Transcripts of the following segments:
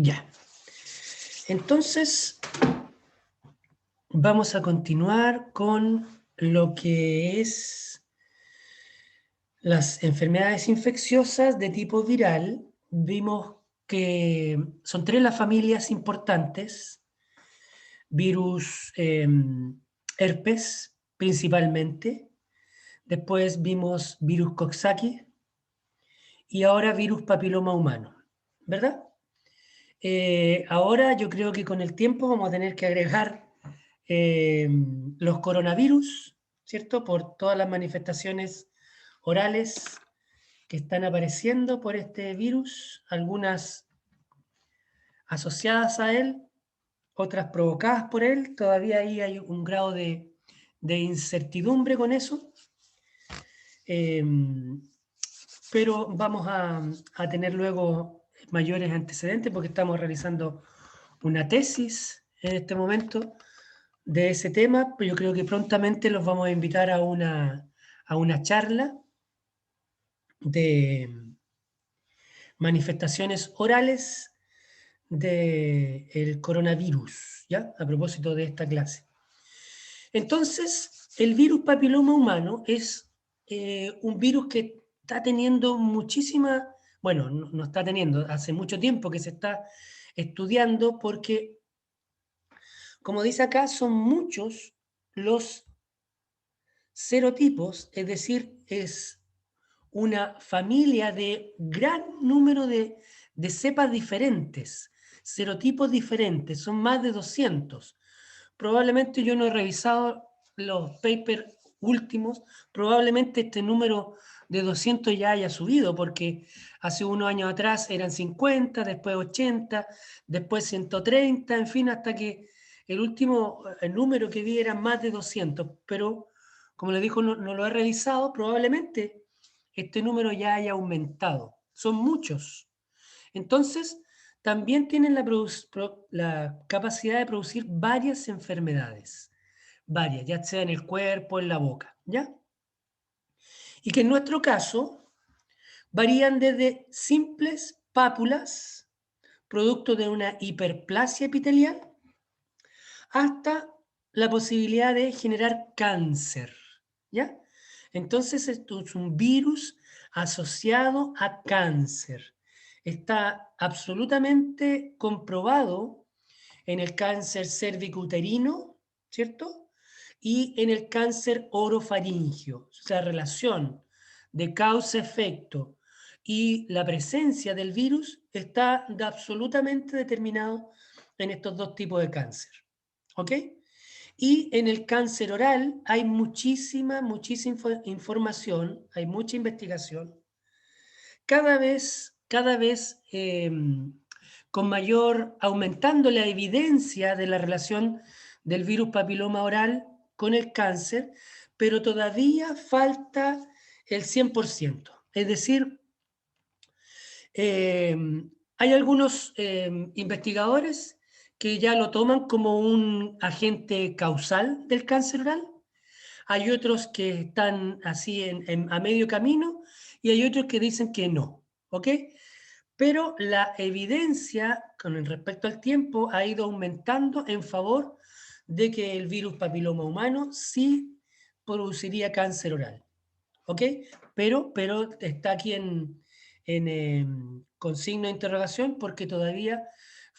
Ya. Entonces, vamos a continuar con lo que es las enfermedades infecciosas de tipo viral. Vimos que son tres las familias importantes: virus herpes principalmente, después vimos virus Coxsackie y ahora virus papiloma humano, ¿verdad? Ahora yo creo que con el tiempo vamos a tener que agregar los coronavirus, ¿cierto? Por todas las manifestaciones orales que están apareciendo por este virus, algunas asociadas a él, otras provocadas por él. Todavía ahí hay un grado de incertidumbre con eso, eh, pero vamos a tener luego mayores antecedentes porque estamos realizando una tesis en este momento de ese tema, pero yo creo que prontamente los vamos a invitar a una charla de manifestaciones orales del coronavirus, ¿ya? A propósito de esta clase. Entonces, el virus papiloma humano es un virus que está teniendo muchísima, bueno, no está teniendo, hace mucho tiempo que se está estudiando porque, como dice acá, son muchos los serotipos, es decir, es una familia de gran número de cepas diferentes, serotipos diferentes, son más de 200. Probablemente yo no he revisado los papers últimos, probablemente este número de 200 ya haya subido, porque hace unos años atrás eran 50, después 80, después 130, en fin, hasta que el último el número que vi era más de 200, pero como les dijo, no lo he revisado, probablemente este número ya haya aumentado. Son muchos. Entonces, también tienen la capacidad de producir varias enfermedades, varias, ya sea en el cuerpo, en la boca, ¿ya? Y que en nuestro caso varían desde simples pápulas, producto de una hiperplasia epitelial, hasta la posibilidad de generar cáncer, ¿ya? Entonces, esto es un virus asociado a cáncer. Está absolutamente comprobado en el cáncer cervicouterino, ¿cierto? Y en el cáncer orofaringio. O sea, relación de causa-efecto y la presencia del virus está absolutamente determinado en estos dos tipos de cáncer. ¿Ok? Y en el cáncer oral hay muchísima información, hay mucha investigación, cada vez con mayor, aumentando la evidencia de la relación del virus papiloma oral con el cáncer, pero todavía falta el 100%. Es decir, eh, hay algunos investigadores que ya lo toman como un agente causal del cáncer oral, hay otros que están así a medio camino y hay otros que dicen que no, ¿ok? Pero la evidencia con respecto al tiempo ha ido aumentando en favor de que el virus papiloma humano sí produciría cáncer oral, ¿ok? Pero está aquí con signo de interrogación porque todavía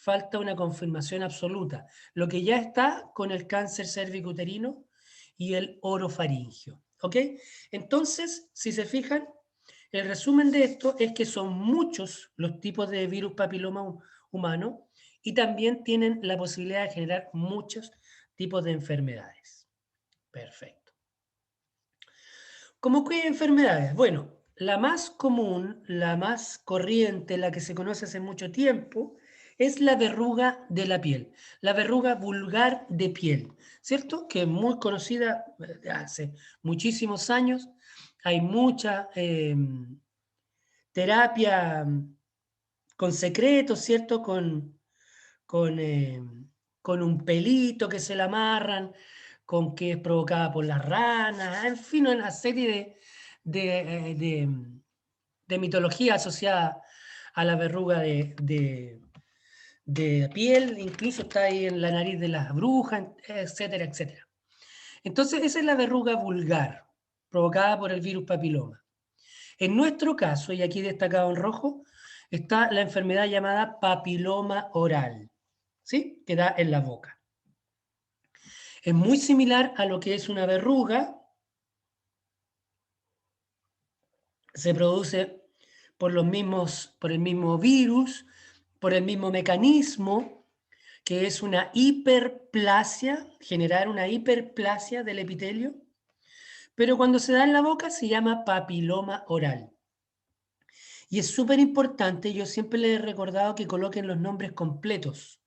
falta una confirmación absoluta. Lo que ya está con el cáncer cervicouterino y el orofaringio, ¿ok? Entonces, si se fijan, el resumen de esto es que son muchos los tipos de virus papiloma humano y también tienen la posibilidad de generar muchos tipos de enfermedades. Perfecto. ¿Cómo qué enfermedades? Bueno, la más común, la más corriente, la que se conoce hace mucho tiempo, es la verruga de la piel, la verruga vulgar de piel, ¿cierto? Que es muy conocida hace muchísimos años. Hay mucha terapia con secretos, ¿cierto? Con, eh, con un pelito que se le amarran, con que es provocada por las ranas, en fin, una serie de, de mitología asociada a la verruga de piel, incluso está ahí en la nariz de las brujas, etcétera, etcétera. Entonces, esa es la verruga vulgar, provocada por el virus papiloma. En nuestro caso, y aquí destacado en rojo, está la enfermedad llamada papiloma oral, ¿sí? Que da en la boca. Es muy similar a lo que es una verruga. Se produce por el mismo virus, por el mismo mecanismo, que es una hiperplasia, generar una hiperplasia del epitelio, pero cuando se da en la boca se llama papiloma oral. Y es súper importante, yo siempre les he recordado que coloquen los nombres completos.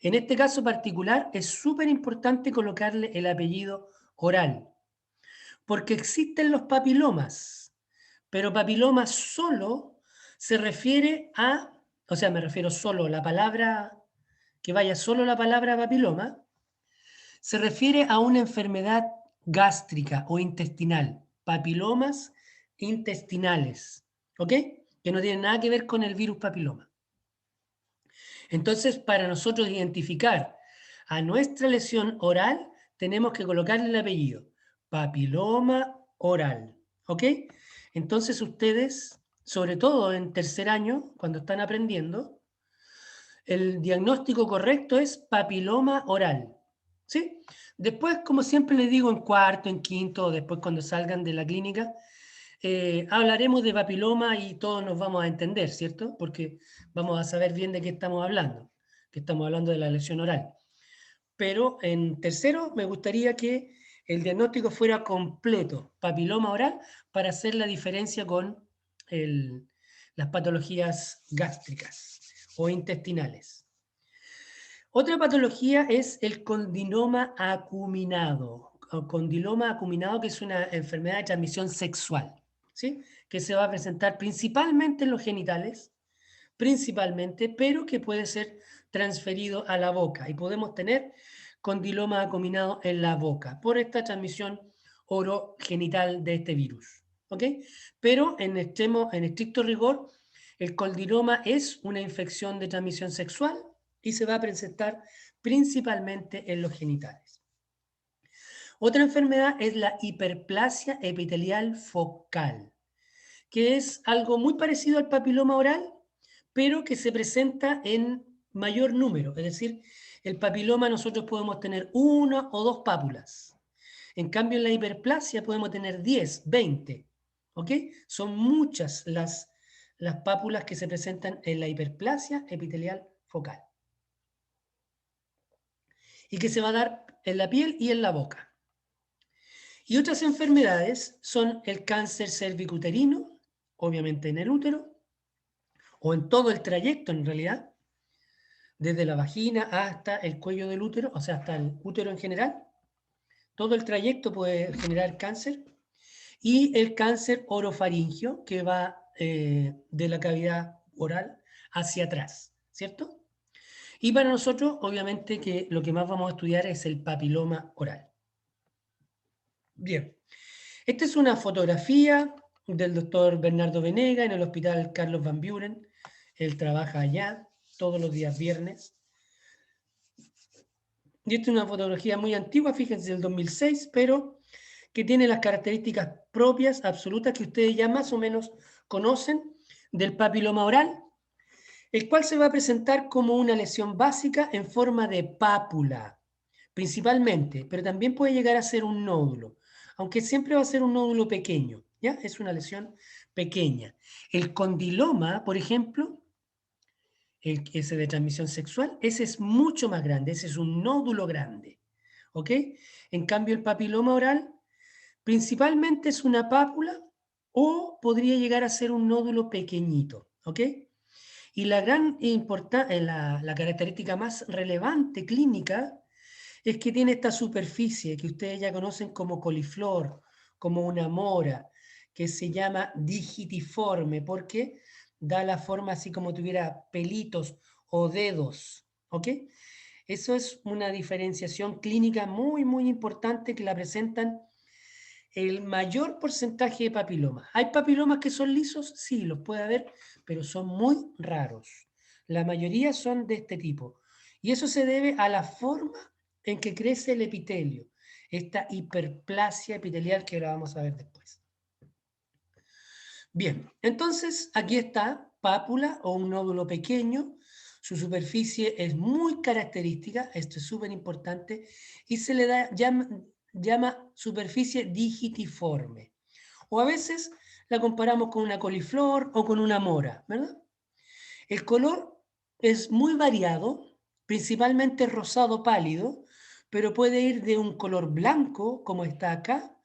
En este caso particular es súper importante colocarle el apellido oral, porque existen los papilomas, pero papiloma solo se refiere a, o sea, me refiero solo, la palabra, que vaya solo la palabra papiloma, se refiere a una enfermedad gástrica o intestinal, papilomas intestinales, ¿ok? Que no tienen nada que ver con el virus papiloma. Entonces, para nosotros identificar a nuestra lesión oral, tenemos que colocarle el apellido, papiloma oral, ¿ok? Entonces ustedes, sobre todo en tercer año, cuando están aprendiendo, el diagnóstico correcto es papiloma oral, ¿sí? Después, como siempre les digo, en cuarto, en quinto, después cuando salgan de la clínica, hablaremos de papiloma y todos nos vamos a entender, ¿cierto? Porque vamos a saber bien de qué estamos hablando, que estamos hablando de la lesión oral. Pero en tercero me gustaría que el diagnóstico fuera completo, papiloma oral, para hacer la diferencia con las patologías gástricas o intestinales. Otra patología es el condiloma acuminado, o condiloma acuminado, que es una enfermedad de transmisión sexual, ¿sí? Que se va a presentar principalmente en los genitales, principalmente, pero que puede ser transferido a la boca y podemos tener condiloma acuminado en la boca por esta transmisión orogenital de este virus, ¿ok? Pero en estricto rigor, el condiloma es una infección de transmisión sexual y se va a presentar principalmente en los genitales. Otra enfermedad es la hiperplasia epitelial focal, que es algo muy parecido al papiloma oral, pero que se presenta en mayor número. Es decir, el papiloma nosotros podemos tener una o dos pápulas. En cambio, en la hiperplasia podemos tener 10, 20. ¿Ok? Son muchas las pápulas que se presentan en la hiperplasia epitelial focal. Y que se va a dar en la piel y en la boca. Y otras enfermedades son el cáncer cervicuterino, obviamente en el útero, o en todo el trayecto en realidad, desde la vagina hasta el cuello del útero, o sea, hasta el útero en general. Todo el trayecto puede generar cáncer. Y el cáncer orofaringio, que va de la cavidad oral hacia atrás, ¿cierto? Y para nosotros, obviamente, que lo que más vamos a estudiar es el papiloma oral. Bien, esta es una fotografía del doctor Bernardo Venega en el Hospital Carlos Van Buren. Él trabaja allá todos los días viernes. Y esta es una fotografía muy antigua, fíjense, del 2006, pero que tiene las características propias, absolutas, que ustedes ya más o menos conocen del papiloma oral, el cual se va a presentar como una lesión básica en forma de pápula, principalmente, pero también puede llegar a ser un nódulo, aunque siempre va a ser un nódulo pequeño, ¿ya? Es una lesión pequeña. El condiloma, por ejemplo, ese de transmisión sexual, ese es mucho más grande, ese es un nódulo grande, ¿ok? En cambio, el papiloma oral principalmente es una pápula o podría llegar a ser un nódulo pequeñito, ¿ok? Y la característica más relevante clínica es que tiene esta superficie que ustedes ya conocen como coliflor, como una mora, que se llama digitiforme, porque da la forma así como tuviera pelitos o dedos, ¿ok? Eso es una diferenciación clínica muy, muy importante que la presentan el mayor porcentaje de papilomas. ¿Hay papilomas que son lisos? Sí, los puede haber, pero son muy raros. La mayoría son de este tipo. Y eso se debe a la forma en que crece el epitelio, esta hiperplasia epitelial que ahora vamos a ver después. Bien, entonces aquí está pápula o un nódulo pequeño. Su superficie es muy característica, esto es súper importante, y se le llama superficie digitiforme. O a veces la comparamos con una coliflor o con una mora, ¿verdad? El color es muy variado, principalmente rosado pálido, pero puede ir de un color blanco, como está acá,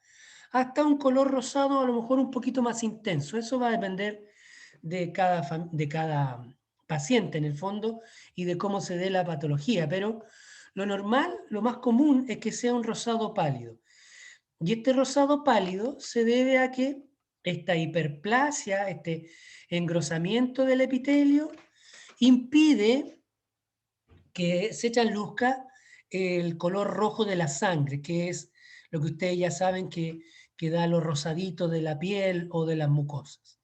hasta un color rosado a lo mejor un poquito más intenso. Eso va a depender de cada paciente en el fondo y de cómo se dé la patología, pero lo normal, lo más común es que sea un rosado pálido. Y este rosado pálido se debe a que esta hiperplasia, este engrosamiento del epitelio, impide que se luzca el color rojo de la sangre, que es lo que ustedes ya saben que da los rosaditos de la piel o de las mucosas.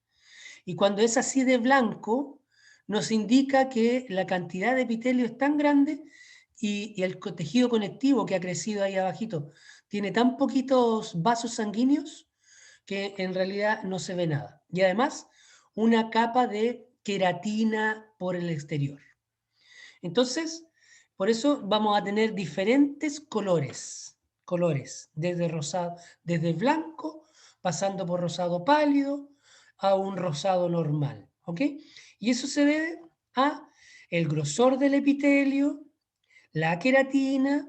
Y cuando es así de blanco, nos indica que la cantidad de epitelio es tan grande y el tejido conectivo que ha crecido ahí abajito tiene tan poquitos vasos sanguíneos que en realidad no se ve nada. Y además, una capa de queratina por el exterior. Entonces, por eso vamos a tener diferentes colores, desde rosado, desde blanco, pasando por rosado pálido a un rosado normal, ¿ok? Y eso se debe a el grosor del epitelio, la queratina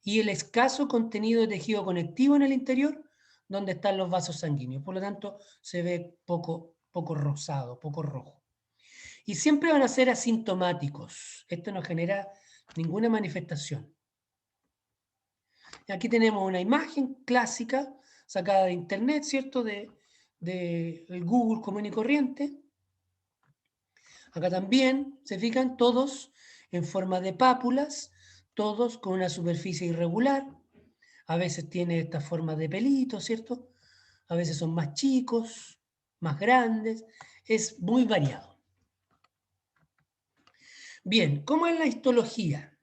y el escaso contenido de tejido conectivo en el interior, donde están los vasos sanguíneos. Por lo tanto, se ve poco rosado, poco rojo. Y siempre van a ser asintomáticos. Esto no genera ninguna manifestación. Aquí tenemos una imagen clásica sacada de internet, ¿cierto? De el Google común y corriente. Acá también se fijan todos en forma de pápulas, todos con una superficie irregular. A veces tiene esta forma de pelito, ¿cierto? A veces son más chicos, más grandes. Es muy variado. Bien, ¿cómo es la histología?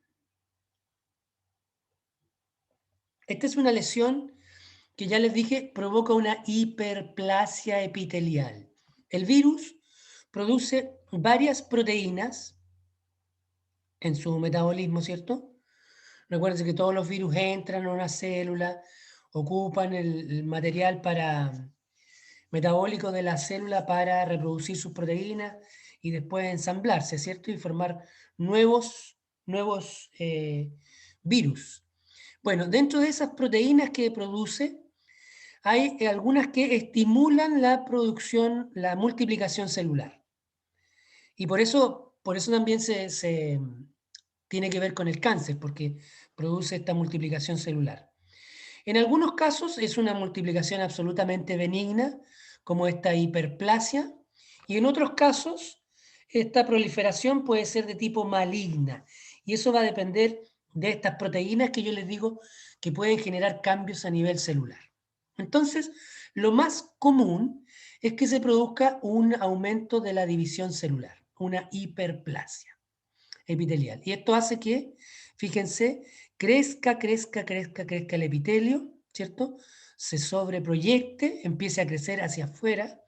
Esta es una lesión que ya les dije provoca una hiperplasia epitelial. El virus produce varias proteínas en su metabolismo, ¿cierto? Recuerden que todos los virus entran a una célula, ocupan el material metabólico de la célula para reproducir sus proteínas y después ensamblarse, ¿cierto? Y formar nuevos virus. Bueno, dentro de esas proteínas que produce, hay algunas que estimulan la producción, la multiplicación celular. Y por eso también se tiene que ver con el cáncer, porque produce esta multiplicación celular. En algunos casos es una multiplicación absolutamente benigna, como esta hiperplasia, y en otros casos esta proliferación puede ser de tipo maligna, y eso va a depender de estas proteínas que yo les digo que pueden generar cambios a nivel celular. Entonces, lo más común es que se produzca un aumento de la división celular, una hiperplasia epitelial. Y esto hace que, fíjense, crezca el epitelio, ¿cierto? Se sobreproyecte, empiece a crecer hacia afuera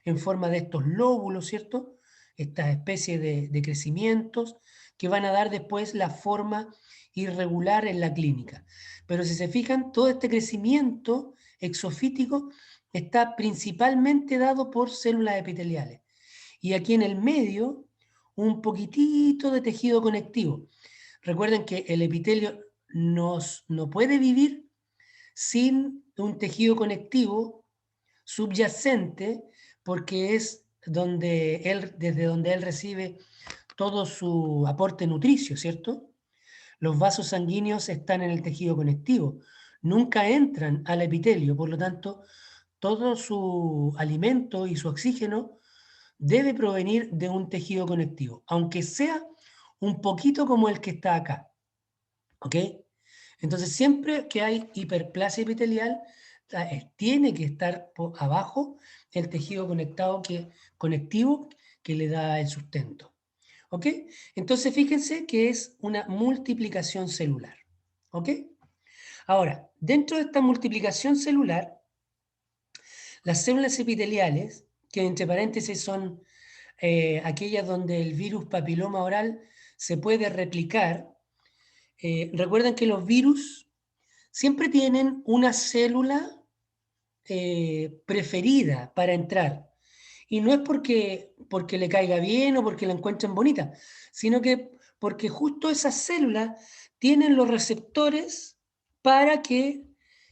en forma de estos lóbulos, ¿cierto? Estas especies de crecimientos que van a dar después la forma irregular en la clínica. Pero si se fijan, todo este crecimiento exofítico está principalmente dado por células epiteliales. Y aquí en el medio, un poquitito de tejido conectivo. Recuerden que el epitelio no puede vivir sin un tejido conectivo subyacente porque es desde donde él recibe todo su aporte nutricio, ¿cierto? Los vasos sanguíneos están en el tejido conectivo, nunca entran al epitelio, por lo tanto, todo su alimento y su oxígeno debe provenir de un tejido conectivo, aunque sea un poquito como el que está acá. ¿Ok? Entonces, siempre que hay hiperplasia epitelial, tiene que estar abajo el tejido conectivo que le da el sustento. ¿Ok? Entonces fíjense que es una multiplicación celular. ¿Ok? Ahora, dentro de esta multiplicación celular, las células epiteliales, que entre paréntesis son aquellas donde el virus papiloma oral se puede replicar, recuerden que los virus siempre tienen una célula preferida para entrar. Y no es porque le caiga bien o porque la encuentren bonita, sino que porque justo esas células tienen los receptores para que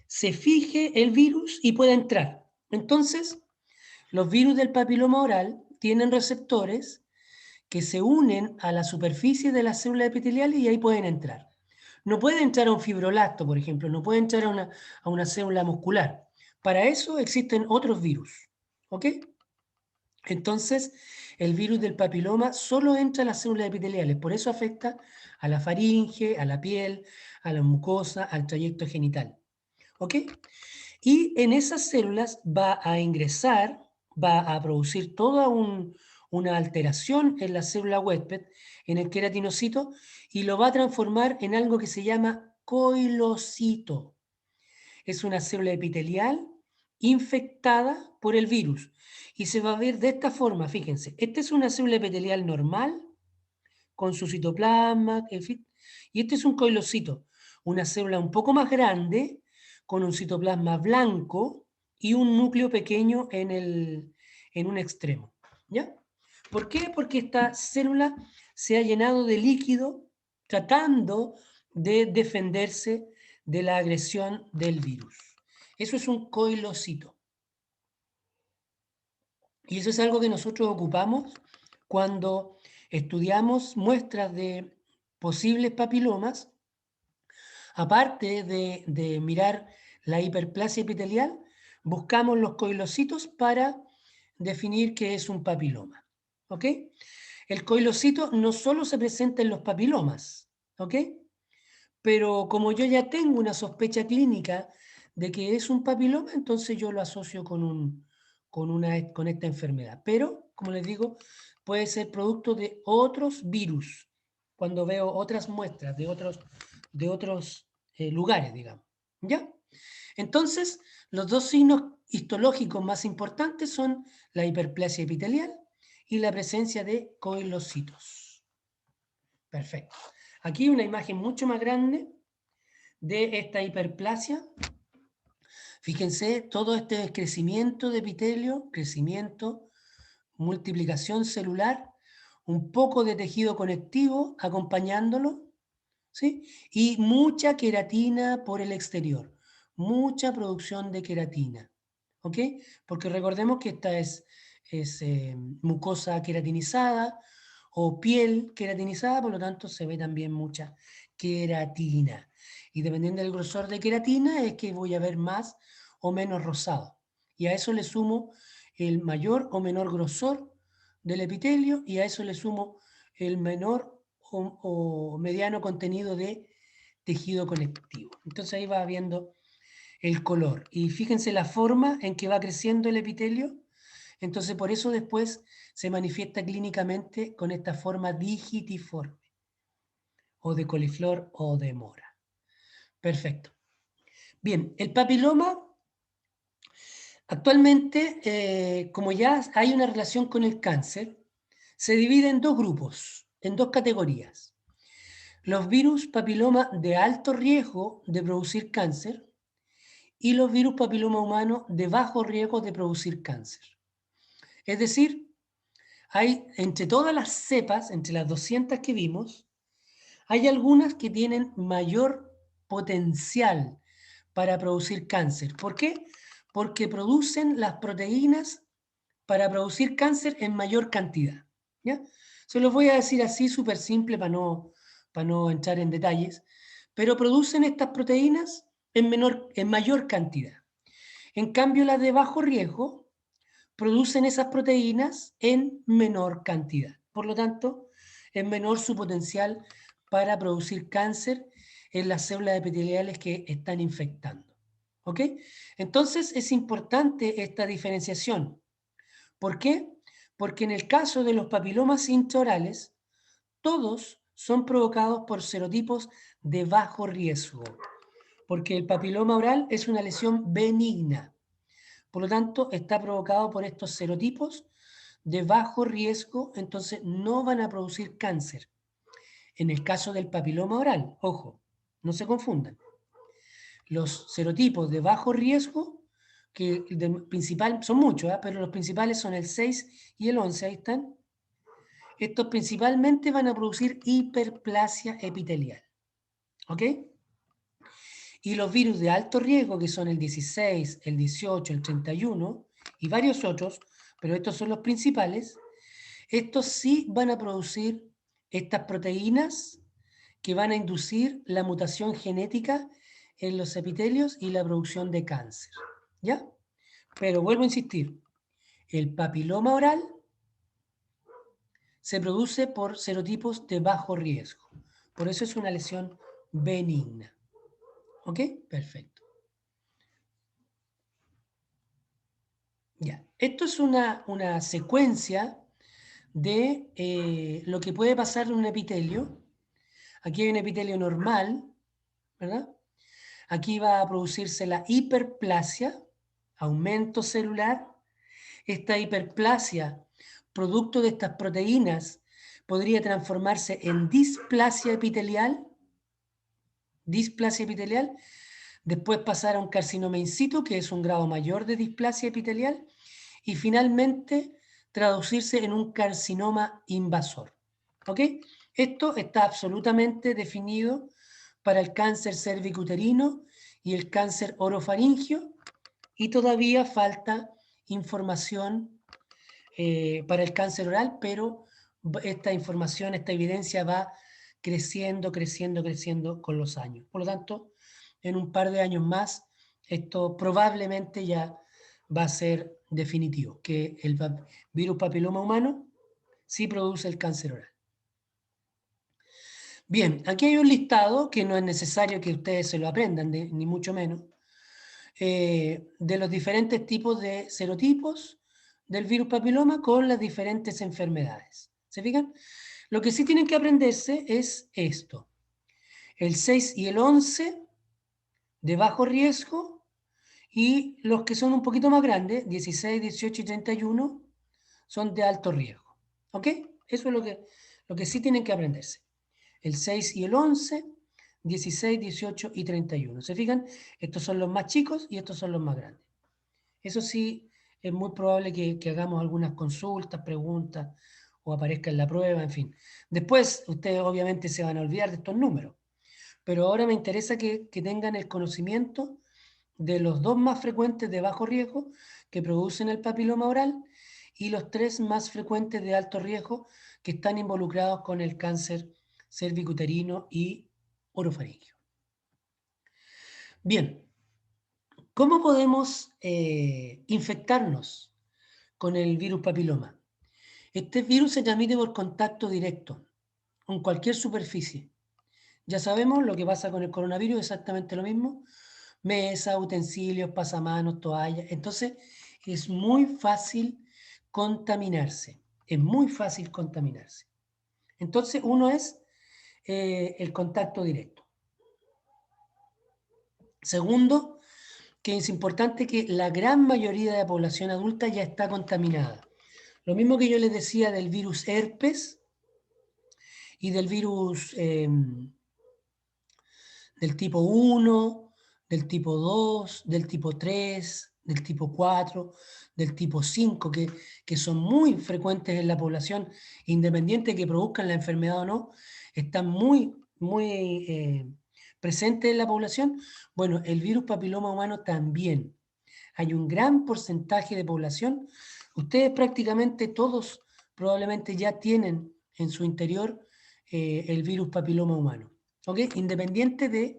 se fije el virus y pueda entrar. Entonces, los virus del papiloma oral tienen receptores que se unen a la superficie de las células epiteliales y ahí pueden entrar. No puede entrar a un fibroblasto, por ejemplo, no puede entrar a una célula muscular. Para eso existen otros virus. ¿Ok? Entonces, el virus del papiloma solo entra a las células epiteliales, por eso afecta a la faringe, a la piel, a la mucosa, al trayecto genital. ¿Ok? Y en esas células va a ingresar, va a producir toda una alteración en la célula huésped, en el queratinocito, y lo va a transformar en algo que se llama coilocito. Es una célula epitelial infectada por el virus. Y se va a ver de esta forma, fíjense. Esta es una célula epitelial normal, con su citoplasma, en fin. Y este es un coilocito, una célula un poco más grande, con un citoplasma blanco y un núcleo pequeño en un extremo. ¿Ya? ¿Por qué? Porque esta célula se ha llenado de líquido tratando de defenderse de la agresión del virus. Eso es un coilocito. Y eso es algo que nosotros ocupamos cuando estudiamos muestras de posibles papilomas, aparte de mirar la hiperplasia epitelial, buscamos los coilocitos para definir qué es un papiloma. ¿Ok? El coilocito no solo se presenta en los papilomas, ¿ok? Pero como yo ya tengo una sospecha clínica de que es un papiloma, entonces yo lo asocio con esta enfermedad. Pero, como les digo, puede ser producto de otros virus, cuando veo otras muestras de otros lugares, digamos. ¿Ya? Entonces, los dos signos histológicos más importantes son la hiperplasia epitelial y la presencia de coilocitos. Perfecto. Aquí una imagen mucho más grande de esta hiperplasia. Fíjense, todo este crecimiento de epitelio, crecimiento, multiplicación celular, un poco de tejido conectivo acompañándolo, ¿sí? Y mucha queratina por el exterior, mucha producción de queratina, ¿ok? Porque recordemos que esta es mucosa queratinizada o piel queratinizada, por lo tanto se ve también mucha queratina. Y dependiendo del grosor de queratina es que voy a ver más o menos rosado. Y a eso le sumo el mayor o menor grosor del epitelio y a eso le sumo el menor o mediano contenido de tejido conectivo. Entonces ahí va viendo el color. Y fíjense la forma en que va creciendo el epitelio. Entonces por eso después se manifiesta clínicamente con esta forma digitiforme, o de coliflor o de mora. Perfecto. Bien, el papiloma actualmente, como ya hay una relación con el cáncer, se divide en dos grupos, en dos categorías. Los virus papiloma de alto riesgo de producir cáncer y los virus papiloma humano de bajo riesgo de producir cáncer. Es decir, hay entre todas las cepas, entre las 200 que vimos, hay algunas que tienen mayor potencial para producir cáncer. ¿Por qué? Porque producen las proteínas para producir cáncer en mayor cantidad. ¿Ya? Se los voy a decir así, súper simple, para no entrar en detalles, pero producen estas proteínas en mayor cantidad. En cambio, las de bajo riesgo producen esas proteínas en menor cantidad. Por lo tanto, es menor su potencial para producir cáncer en las células epiteliales que están infectando. ¿Ok? Entonces, es importante esta diferenciación. ¿Por qué? Porque en el caso de los papilomas intraorales, todos son provocados por serotipos de bajo riesgo, porque el papiloma oral es una lesión benigna. Por lo tanto, está provocado por estos serotipos de bajo riesgo, entonces no van a producir cáncer. En el caso del papiloma oral, ojo, no se confundan. Los serotipos de bajo riesgo, principal, son muchos, pero los principales son el 6 y el 11, ahí están. Estos principalmente van a producir hiperplasia epitelial. ¿Ok? Y los virus de alto riesgo, que son el 16, el 18, el 31 y varios otros, pero estos son los principales, estos sí van a producir estas proteínas que van a inducir la mutación genética en los epitelios y la producción de cáncer. ¿Ya? Pero vuelvo a insistir, el papiloma oral se produce por serotipos de bajo riesgo. Por eso es una lesión benigna. ¿Ok? Perfecto. Ya. Esto es una secuencia de lo que puede pasar en un epitelio. Aquí hay un epitelio normal, ¿verdad? Aquí va a producirse la hiperplasia, aumento celular. Esta hiperplasia, producto de estas proteínas, podría transformarse en displasia epitelial, después pasar a un carcinoma in situ, que es un grado mayor de displasia epitelial, y finalmente traducirse en un carcinoma invasor. ¿Ok? Esto está absolutamente definido para el cáncer cervicuterino y el cáncer orofaringio, y todavía falta información para el cáncer oral, pero esta información, esta evidencia va creciendo con los años. Por lo tanto, en un par de años más, esto probablemente ya va a ser definitivo, que el virus papiloma humano sí produce el cáncer oral. Bien, aquí hay un listado que no es necesario que ustedes se lo aprendan, ni mucho menos, de los diferentes tipos de serotipos del virus papiloma con las diferentes enfermedades. ¿Se fijan? Lo que sí tienen que aprenderse es esto. El 6 y el 11 de bajo riesgo, y los que son un poquito más grandes, 16, 18 y 31, son de alto riesgo. ¿Ok? Eso es lo que sí tienen que aprenderse. El 6 y el 11, 16, 18 y 31. ¿Se fijan? Estos son los más chicos y estos son los más grandes. Eso sí, es muy probable que hagamos algunas consultas, preguntas, o aparezca en la prueba, en fin. Después, ustedes obviamente se van a olvidar de estos números, pero ahora me interesa que tengan el conocimiento de los dos más frecuentes de bajo riesgo que producen el papiloma oral y los tres más frecuentes de alto riesgo que están involucrados con el cáncer cervicuterino y orofaringio. Bien, ¿cómo podemos infectarnos con el virus papiloma? Este virus se transmite por contacto directo con cualquier superficie. Ya sabemos lo que pasa con el coronavirus, exactamente lo mismo. Mesa, utensilios, pasamanos, toallas. Entonces, es muy fácil contaminarse. Es muy fácil contaminarse. Entonces, uno es el contacto directo. Segundo, que es importante que la gran mayoría de la población adulta ya está contaminada. Lo mismo que yo les decía del virus herpes y del virus del tipo 1, del tipo 2, del tipo 3, del tipo 4, del tipo 5, que son muy frecuentes en la población, independiente de que produzcan la enfermedad o no, están muy presentes en la población. Bueno, el virus papiloma humano también. Hay un gran porcentaje de población. Ustedes prácticamente todos probablemente ya tienen en su interior el virus papiloma humano. ¿Ok? Independiente de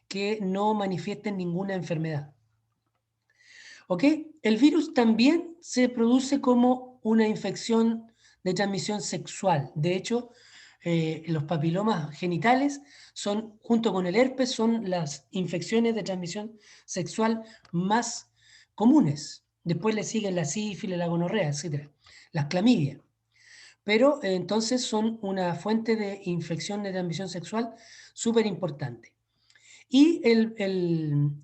que no manifiesten ninguna enfermedad. ¿Ok? El virus también se produce como una infección de transmisión sexual. De hecho, los papilomas genitales son, junto con el herpes, son las infecciones de transmisión sexual más comunes. Después le siguen la sífilis, la gonorrea, etc. Las clamidias. pero entonces son una fuente de infección de transmisión sexual súper importante. Y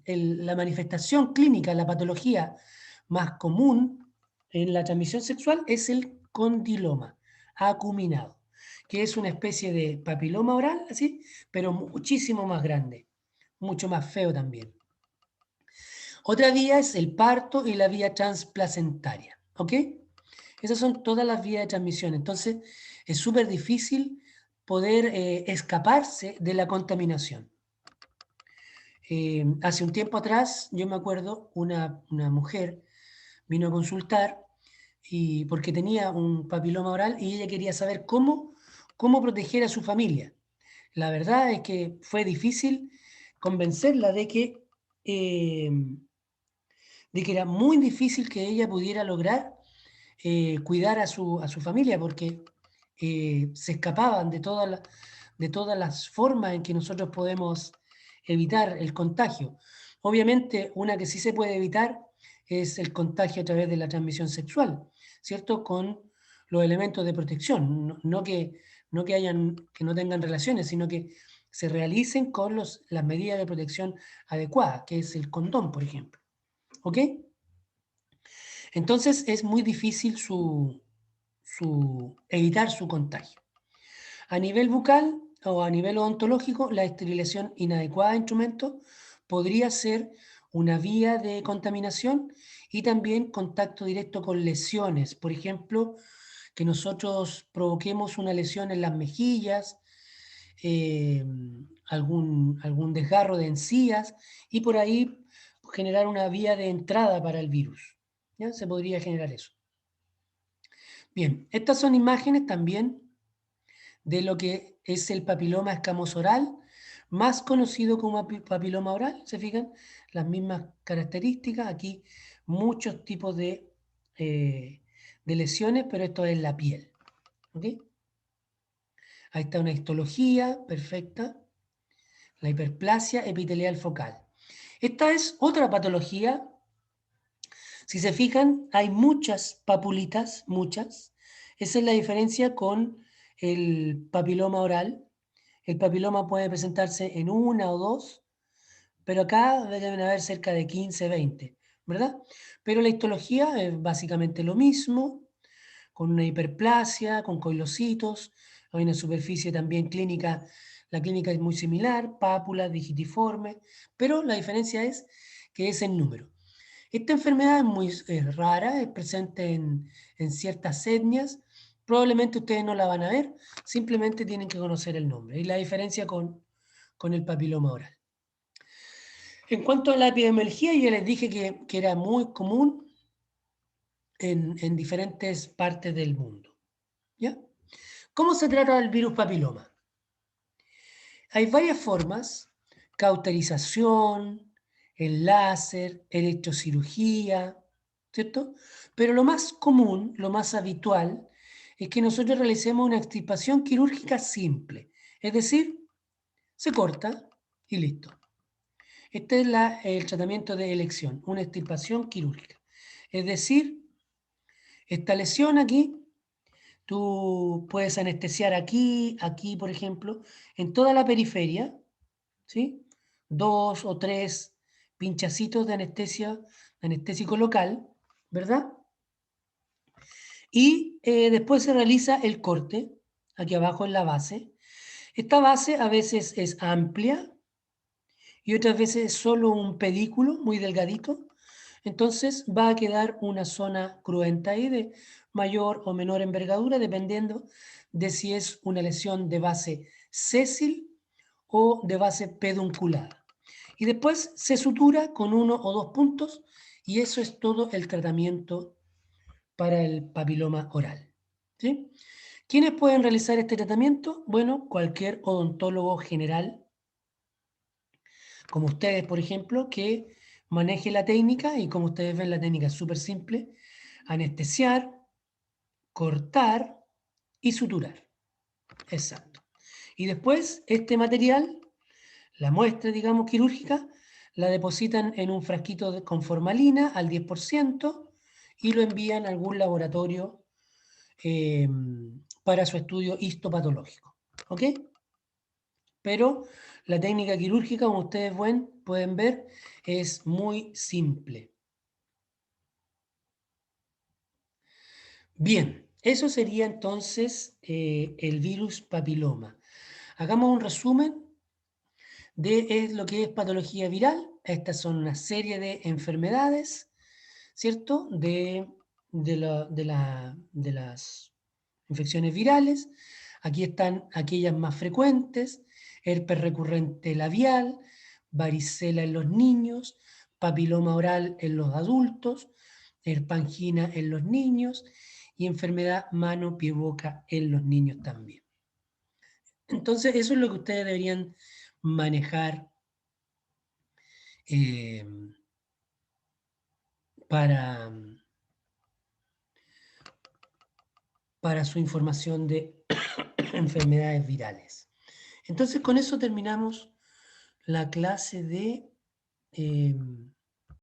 la manifestación clínica, la patología más común en la transmisión sexual es el condiloma acuminado, que es una especie de papiloma oral, así, pero muchísimo más grande, mucho más feo también. Otra vía es el parto y la vía transplacentaria, ¿ok? Esas son todas las vías de transmisión. Entonces, es súper difícil poder escaparse de la contaminación. Hace un tiempo atrás, yo me acuerdo, una mujer vino a consultar y porque tenía un papiloma oral y ella quería saber cómo proteger a su familia. La verdad es que fue difícil convencerla eh, de que era muy difícil que ella pudiera lograr cuidar a su familia porque se escapaban de todas las formas en que nosotros podemos evitar el contagio. Obviamente, una que sí se puede evitar es el contagio a través de la transmisión sexual, ¿cierto? Con los elementos de protección, que no tengan relaciones, sino que se realicen con las medidas de protección adecuadas, que es el condón, por ejemplo. ¿Ok? Entonces es muy difícil evitar su contagio. A nivel bucal o a nivel odontológico, la esterilización inadecuada de instrumentos podría ser una vía de contaminación y también contacto directo con lesiones. Por ejemplo, que nosotros provoquemos una lesión en las mejillas, eh, algún desgarro de encías y por ahí generar una vía de entrada para el virus. ¿Ya? Se podría generar eso. Bien, estas son imágenes también de lo que es el papiloma escamoso oral, más conocido como papiloma oral. ¿Se fijan? Las mismas características. Aquí muchos tipos de lesiones, pero esto es la piel. ¿Ok? Ahí está una histología perfecta. La hiperplasia epitelial focal. Esta es otra patología. Si se fijan, hay muchas papulitas, muchas. Esa es la diferencia con el papiloma oral. El papiloma puede presentarse en una o dos, pero acá deben haber cerca de 15, 20, ¿verdad? Pero la histología es básicamente lo mismo, con una hiperplasia, con coilocitos, hay una superficie también clínica, la clínica es muy similar, pápula, digitiforme, pero la diferencia es que es en número. Esta enfermedad es muy rara, es presente en ciertas etnias. Probablemente ustedes no la van a ver, simplemente tienen que conocer el nombre. Y la diferencia con el papiloma oral. En cuanto a la epidemiología, yo les dije que era muy común en diferentes partes del mundo. ¿Ya? ¿Cómo se trata el virus papiloma? Hay varias formas: cauterización, el láser, electrocirugía, ¿cierto? Pero lo más común, lo más habitual, es que nosotros realicemos una extirpación quirúrgica simple. Es decir, se corta y listo. Este es el tratamiento de elección, una extirpación quirúrgica. Es decir, esta lesión aquí, tú puedes anestesiar aquí, aquí, por ejemplo, en toda la periferia, ¿sí? 2 o 3 pinchacitos de anestesia, anestésico local, ¿verdad? Y después se realiza el corte, aquí abajo en la base. Esta base a veces es amplia y otras veces es solo un pedículo muy delgadito. Entonces va a quedar una zona cruenta ahí de mayor o menor envergadura, dependiendo de si es una lesión de base sésil o de base pedunculada. Y después se sutura con 1 o 2 puntos y eso es todo el tratamiento para el papiloma oral. ¿Sí? ¿Quiénes pueden realizar este tratamiento? Bueno, cualquier odontólogo general, como ustedes, por ejemplo, que maneje la técnica y como ustedes ven, la técnica es súper simple: anestesiar, cortar y suturar. Exacto. Y después este material, la muestra, digamos, quirúrgica, la depositan en un frasquito con formalina al 10% y lo envían a algún laboratorio para su estudio histopatológico. ¿Ok? Pero la técnica quirúrgica, como ustedes pueden ver, es muy simple. Bien, eso sería entonces el virus papiloma. Hagamos un resumen de lo que es patología viral. Estas son una serie de enfermedades, ¿cierto? De las infecciones virales. Aquí están aquellas más frecuentes: herpes recurrente labial, varicela en los niños, papiloma oral en los adultos, herpangina en los niños y enfermedad mano, pie, boca en los niños también. Entonces, eso es lo que ustedes deberían manejar eh, para, para su información de enfermedades virales. Entonces, con eso terminamos la clase de